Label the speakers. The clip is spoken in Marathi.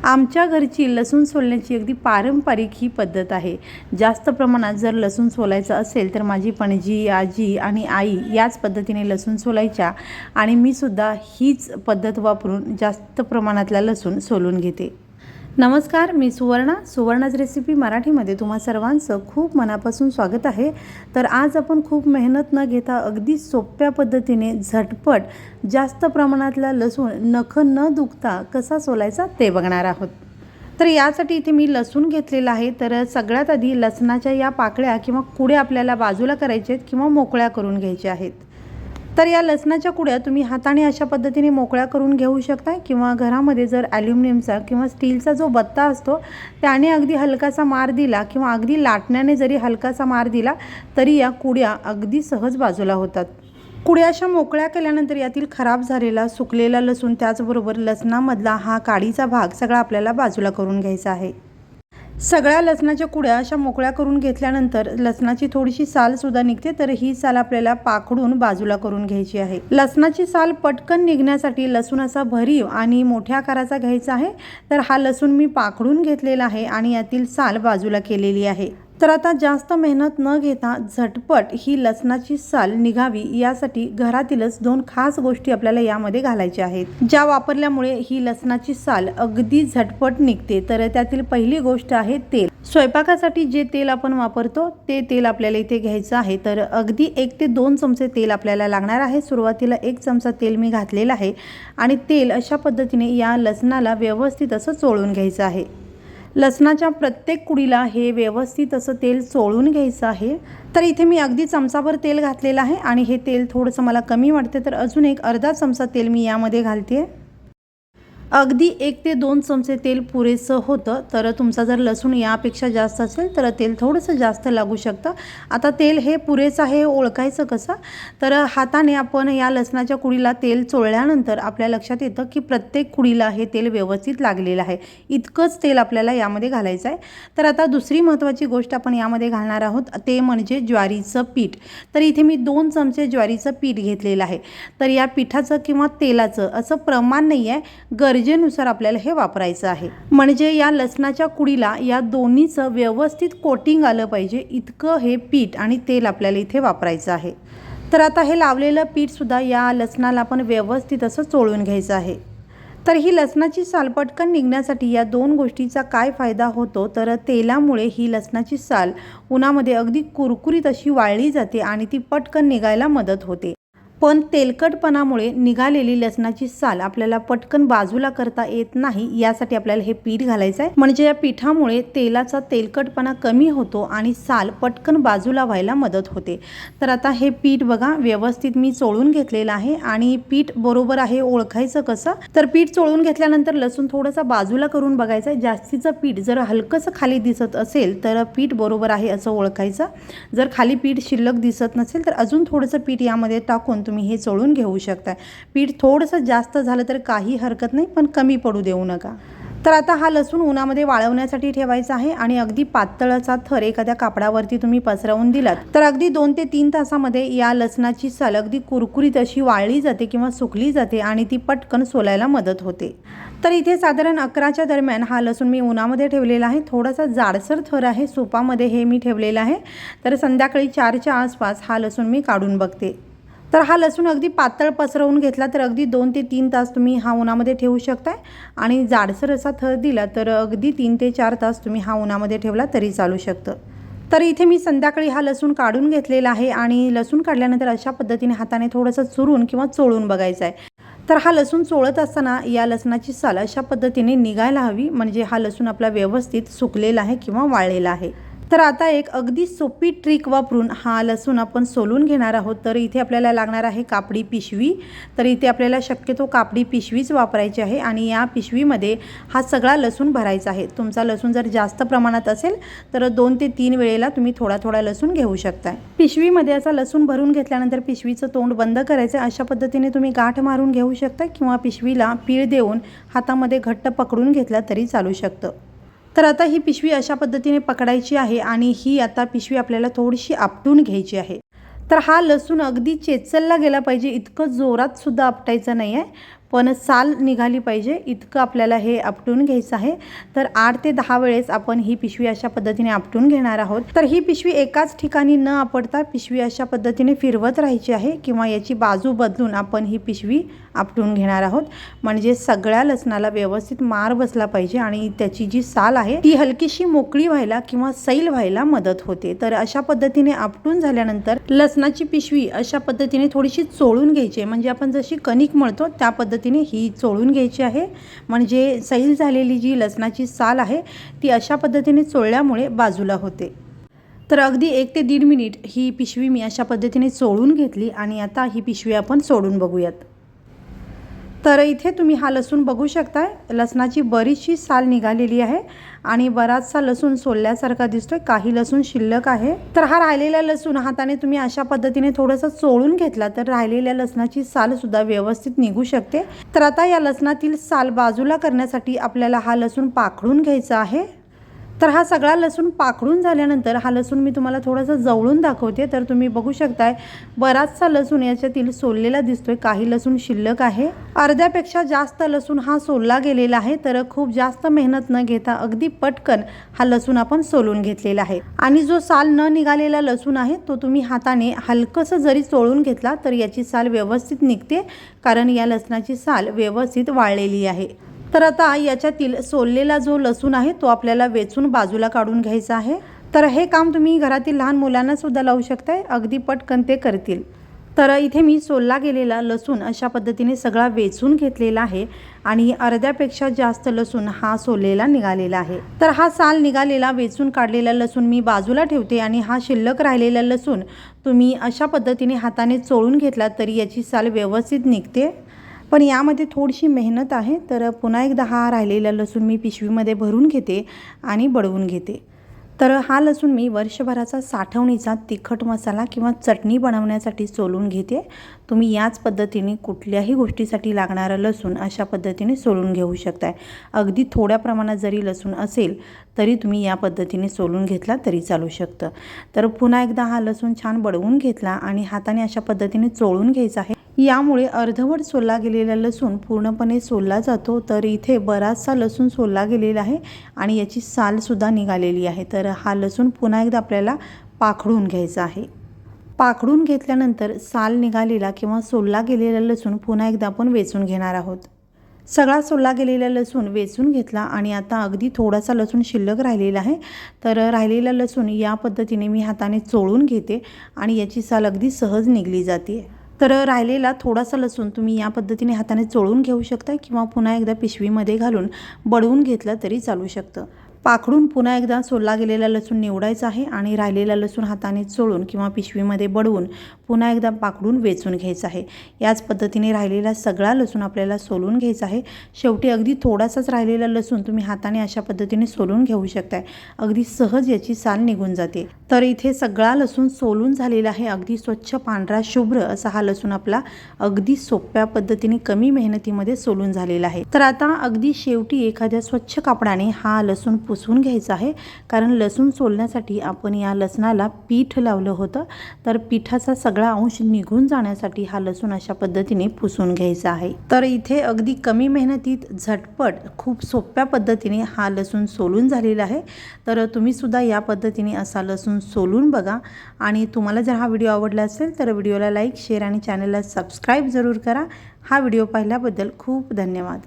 Speaker 1: आमच्या घरची लसूण सोलण्याची अगदी पारंपरिक ही पद्धत आहे। जास्त प्रमाणात जर लसूण सोलायचं असेल तर माझी पणजी, आजी आणि आई याच पद्धतीने लसूण सोलायच्या आणि मी सुद्धा हीच पद्धत वापरून जास्त प्रमाणातला लसूण सोलून घेते। नमस्कार, मी सुवर्णाच रेसिपी मराठीमध्ये तुम्हा सर्वांचं खूप मनापासून स्वागत आहे। तर आज आपण खूप मेहनत न घेता अगदी सोप्या पद्धतीने झटपट जास्त प्रमाणातला लसूण नख न दुखता कसा सोलायचा ते बघणार आहोत। तर यासाठी इथे मी लसूण घेतलेला आहे। तर सगळ्यात आधी लसणाच्या या पाकळ्या किंवा कुड्या आपल्याला बाजूला करायच्या आहेत किंवा मोकळ्या करून घ्यायच्या आहेत। तर या लसणाच्या कुड्या तुम्ही हाताने अशा पद्धतीने मोकळ्या करून घेऊ शकता किंवा घरामध्ये जर ॲल्युमिनियमचा किंवा स्टीलचा जो बत्ता असतो त्याने अगदी हलकासा मार दिला किंवा अगदी लाटण्याने जरी हलकासा मार दिला तरी या कुड्या अगदी सहज बाजूला होतात। कुड्या अशा मोकळ्या केल्यानंतर यातील खराब झालेला सुकलेला लसूण त्याचबरोबर लसणामधला हा काडीचा भाग सगळा आपल्याला बाजूला करून घ्यायचा आहे। सगळ्या लसणाच्या कुड्या अशा मोकळ्या करून घेतल्यानंतर लसणाची थोडीशी साल सुद्धा निघते, तर ही साल आपल्याला पाखडून बाजूला करून घ्यायची आहे। लसणाची साल पटकन निघण्यासाठी लसूण असा भरीव आणि मोठ्या आकाराचा घ्यायचा आहे। तर हा लसूण मी पाखडून घेतलेला आहे आणि यातील साल बाजूला केलेली आहे। तर आता जास्त मेहनत न घेता झटपट ही लसणाची साल निघावी यासाठी घरातीलच दोन खास गोष्टी आपल्याला यामध्ये घालायच्या आहेत, ज्या वापरल्यामुळे ही लसणाची साल अगदी झटपट निघते। तर त्यातील पहिली गोष्ट आहे तेल। स्वयंपाकासाठी जे तेल आपण वापरतो ते तेल आपल्याला इथे घ्यायचं आहे। तर अगदी 1 ते 2 चमचे तेल आपल्याला लागणार आहे। सुरुवातीला 1 चमचा तेल मी घातलेला आहे आणि तेल अशा पद्धतीने या लसणाला व्यवस्थित असं चोळून घ्यायचं आहे। लसणाच्या प्रत्येक कुडीला हे व्यवस्थित असं तेल चोळून घ्यायचं आहे। तर इथे मी अगदी चमचाभर तेल घातलेलं आहे आणि हे तेल थोडंसं मला कमी वाटते, तर अजून एक अर्धा चमचा तेल मी यामध्ये घालते। अगदी 1 ते 2 चमचे तेल पुरेसं होतं। तर तुमचा जर लसूण यापेक्षा जास्त असेल तर तेल थोडंसं जास्त लागू शकतं। आता तेल हे पुरेसं आहे हे ओळखायचं कसं, तर हाताने आपण या लसणाच्या कुडीला तेल चोळल्यानंतर आपल्या लक्षात येतं की प्रत्येक कुडीला हे तेल व्यवस्थित लागलेलं आहे। इतकंच तेल आपल्याला यामध्ये घालायचं आहे। तर आता दुसरी महत्त्वाची गोष्ट आपण यामध्ये घालणार आहोत ते म्हणजे ज्वारीचं पीठ। तर इथे मी 2 चमचे ज्वारीचं पीठ घेतलेलं आहे। तर या पिठाचं किंवा तेलाचं असं प्रमाण नाही आहे, गरजेनुसार आपल्याला हे वापरायचं आहे। म्हणजे या लसणाच्या कुडीला या दोन्हीचं व्यवस्थित कोटिंग आलं पाहिजे इतकं हे पीठ आणि तेल आपल्याला इथे वापरायचं आहे। तर आता हे लावलेलं पीठ सुद्धा या लसणाला आपण व्यवस्थित असं चोळून घ्यायचं आहे। तर ही लसणाची साल पटकन निघण्यासाठी या दोन गोष्टीचा काय फायदा होतो, तर तेलामुळे ही लसणाची साल उन्हामध्ये अगदी कुरकुरीत अशी वाळली जाते आणि ती पटकन निघायला मदत होते। पण तेलकटपणामुळे निघालेली लसणाची साल आपल्याला पटकन बाजूला करता येत नाही, यासाठी आपल्याला हे पीठ घालायचं आहे। म्हणजे या पिठामुळे तेलाचा तेलकटपणा कमी होतो आणि साल पटकन बाजूला व्हायला मदत होते। तर आता हे पीठ बघा व्यवस्थित मी चोळून घेतलेलं आहे आणि पीठ बरोबर आहे ओळखायचं कसं, तर पीठ चोळून घेतल्यानंतर लसूण थोडासा बाजूला करून बघायचं आहे। जास्तीचं पीठ जर हलकंसं खाली दिसत असेल तर पीठ बरोबर आहे असं ओळखायचं। जर खाली पीठ शिल्लक दिसत नसेल तर अजून थोडंसं पीठ यामध्ये टाकून तुम्ही हे चोळून घेऊ शकता। पीठ थोडंसं जास्त झालं तर काही हरकत नाही, पण कमी पडू देऊ नका। तर आता हा लसूण उन्हामध्ये वाळवण्यासाठी ठेवायचा आहे आणि अगदी पातळचा थर एखाद्या कापडावरती तुम्ही पसरवून दिलात तर अगदी 2 ते 3 तासामध्ये या लसणाची साल अगदी कुरकुरीत अशी वाळली जाते किंवा सुकली जाते आणि ती पटकन सोलायला मदत होते। तर इथे साधारण 11च्या दरम्यान हा लसूण मी उन्हामध्ये ठेवलेला आहे। थोडासा जाडसर थर आहे, सोपामध्ये हे मी ठेवलेलं आहे। तर संध्याकाळी 4च्या आसपास हा लसूण मी काढून बघते। तर हा लसूण अगदी पातळ पसरवून घेतला तर अगदी 2 ते 3 तास तुम्ही हा उन्हामध्ये ठेवू शकताय आणि जाडसर असा थर दिला तर अगदी 3 ते 4 तास तुम्ही हा उन्हामध्ये ठेवला तरी चालू शकतं। तर इथे मी संध्याकाळी हा लसूण काढून घेतलेला आहे आणि लसूण काढल्यानंतर अशा पद्धतीने हाताने थोडंसं चुरून किंवा चोळून बघायचं आहे। तर हा लसूण चोळत असताना या लसणाची साल अशा पद्धतीने निघायला हवी, म्हणजे हा लसूण आपला व्यवस्थित सुकलेला आहे किंवा वाळलेला आहे। तर आता एक अगदी सोपी ट्रिक वापरून हा लसूण आपण सोलून घेणार आहोत। तर इथे आपल्याला लागणार आहे कापडी पिशवी। तर इथे आपल्याला शक्यतो कापडी पिशवीच वापरायची आहे आणि या पिशवीमध्ये हा सगळा लसूण भरायचा आहे। तुमचा लसूण जर जास्त प्रमाणात असेल तर 2 ते 3 वेळेला तुम्ही थोडा थोडा लसूण घेऊ शकता। पिशवीमध्ये असा लसूण भरून घेतल्यानंतर पिशवीचं तोंड बंद करायचं। अशा पद्धतीने तुम्ही गाठ मारून घेऊ शकता किंवा पिशवीला पीळ देऊन हातामध्ये घट्ट पकडून घेतला तरी चालू शकतं। तर आता ही पिशवी अशा पद्धतीने पकडायची आहे आणि ही आता पिशवी आपल्याला थोडीशी आपटून घ्यायची आहे। तर हा लसूण अगदी चेचलला गेला पाहिजे इतकं जोरात सुद्धा आपटायचं नाही आहे, पण साल निघाली पाहिजे इतकं आपल्याला हे आपटून घ्यायचं आहे। तर 8 ते 10 वेळेस आपण ही पिशवी अशा पद्धतीने आपटून घेणार आहोत। तर ही पिशवी एकाच ठिकाणी न आपटता पिशवी अशा पद्धतीने फिरवत राहायची आहे किंवा याची बाजू बदलून आपण ही पिशवी आपटून घेणार आहोत, म्हणजे सगळ्या लसणाला व्यवस्थित मार बसला पाहिजे आणि त्याची जी साल आहे ती हलकीशी मोकळी व्हायला किंवा सैल व्हायला मदत होते। तर अशा पद्धतीने आपटून झाल्यानंतर लसणाची पिशवी अशा पद्धतीने थोडीशी चोळून घ्यायची, म्हणजे आपण जशी कणिक मळतो त्या पद्धतीने ही चोळून घ्यायची आहे, म्हणजे सैल झालेली जी लसणाची साल आहे ती अशा पद्धतीने चोळल्यामुळे बाजूला होते। तर अगदी 1 ते 1.5 मिनिट ही पिशवी मी अशा पद्धतीने चोळून घेतली आणि आता ही पिशवी आपण सोडून बघूयात। तर इथे तुम्ही हा लसूण बघू शकताय, लसणाची बरीचशी साल निघालेली आहे आणि बराचसा लसूण सोलल्यासारखा दिसतोय, काही लसूण शिल्लक आहे। तर हा राहिलेला लसूण हाताने तुम्ही अशा पद्धतीने थोडंसं चोळून घेतला तर राहिलेल्या लसणाची साल सुद्धा व्यवस्थित निघू शकते। तर आता या लसणातील साल बाजूला करण्यासाठी आपल्याला हा लसूण पाखडून घ्यायचा आहे। तर हा सगळा लसूण पाखडून झाल्यानंतर हा लसूण मी तुम्हाला थोडासा जवळून दाखवते। तर तुम्ही बघू शकताय बराचसा लसूण याच्यातील सोललेला दिसतोय, काही लसूण शिल्लक आहे, अर्ध्यापेक्षा जास्त लसूण हा सोलला गेलेला आहे। तर खूप जास्त मेहनत न घेता अगदी पटकन हा लसूण आपण सोलून घेतलेला आहे आणि जो साल न निघालेला लसूण आहे तो तुम्ही हाताने हलकंसं जरी चोळून घेतला तर याची साल व्यवस्थित निघते, कारण या लसणाची साल व्यवस्थित वाळलेली आहे। तर आता याच्यातील सोललेला जो लसूण आहे तो आपल्याला वेचून बाजूला काढून घ्यायचा आहे। तर हे काम तुम्ही घरातील लहान मुलांना सुद्धा लावू शकताय, अगदी पटकन ते करतील। तर इथे मी सोलला गेलेला लसूण अशा पद्धतीने सगळा वेचून घेतलेला आहे आणि अर्ध्यापेक्षा जास्त लसूण हा सोललेला निघालेला आहे। तर हा साल निघालेला वेचून काढलेला लसूण मी बाजूला ठेवते आणि हा शिल्लक राहिलेला लसूण तुम्ही अशा पद्धतीने हाताने चोळून घेतला तरी याची साल व्यवस्थित निघते, पण यामध्ये थोडीशी मेहनत आहे। तर पुन्हा एकदा हा राहिलेला लसूण मी पिशवीमध्ये भरून घेते आणि बडवून घेते। तर हा लसूण मी वर्षभराचा साठवणीचा तिखट मसाला किंवा चटणी बनवण्यासाठी सोलून घेते। तुम्ही याच पद्धतीने कुठल्याही गोष्टीसाठी लागणारा लसूण अशा पद्धतीने सोलून घेऊ शकताय, अगदी थोड्या प्रमाणात जरी लसूण असेल तरी तुम्ही या पद्धतीने सोलून घेतला तरी चालू शकतं। तर पुन्हा एकदा हा लसूण छान बडवून घेतला आणि हाताने अशा पद्धतीने चोळून घ्यायचा आहे, यामुळे अर्धवट सोलला गेलेला लसूण पूर्णपणे सोलला जातो। तर इथे बराचसा लसूण सोलला गेलेला आहे आणि याची साल सुद्धा निघालेली आहे। तर हा लसूण पुन्हा एकदा आपल्याला पाखडून घ्यायचा आहे। पाखडून घेतल्यानंतर साल निघालेला किंवा सोलला गेलेला लसूण पुन्हा एकदा आपण वेचून घेणार आहोत। सगळा सोलला गेलेला लसूण वेचून घेतला आणि आता अगदी थोडासा लसूण शिल्लक राहिलेला आहे। तर राहिलेला लसूण या पद्धतीने मी हाताने चोळून घेते आणि याची साल अगदी सहज निघली जाते। तर राहिलेला थोडासा लसूण तुम्ही या पद्धतीने हाताने चोळून घेऊ शकता किंवा पुन्हा एकदा पिशवीमध्ये घालून बडवून घेतलं तरी चालू शकतं। पाखडून पुन्हा एकदा सोलला गेलेला लसूण निवडायचा आहे आणि राहिलेला लसूण हाताने चोळून किंवा पिशवीमध्ये बडवून पुन्हा एकदा पाखडून वेचून घ्यायचा आहे। याच पद्धतीने राहिलेला सगळा लसूण आपल्याला सोलून घ्यायचा आहे। शेवटी अगदी थोडासाच राहिलेला लसूण तुम्ही हाताने अशा पद्धतीने सोलून घेऊ शकताय, अगदी सहज याची साल निघून जाते। तर इथे सगळा लसूण सोलून झालेला आहे, अगदी स्वच्छ पांढरा शुभ्र असा हा लसूण आपला अगदी सोप्या पद्धतीने कमी मेहनतीमध्ये सोलून झालेला आहे। तर आता अगदी शेवटी एखाद्या स्वच्छ कापडाने हा लसूण पुसून घ्यायचं आहे, कारण लसूण सोलण्यासाठी आपण या लसणाला पीठ लावलं होतं। तर पिठाचा सगळा अंश निघून जाण्यासाठी हा लसूण अशा पद्धतीने पुसून घ्यायचा आहे। तर इथे अगदी कमी मेहनतीत झटपट खूप सोप्या पद्धतीने हा लसूण सोलून झालेला आहे। तर तुम्ही सुद्धा या पद्धतीने असा लसूण सोलून बघा आणि तुम्हाला जर हा व्हिडिओ आवडला असेल तर व्हिडिओला लाईक, शेअर आणि चॅनलला सबस्क्राईब जरूर करा। हा व्हिडिओ पाहिल्याबद्दल खूप धन्यवाद।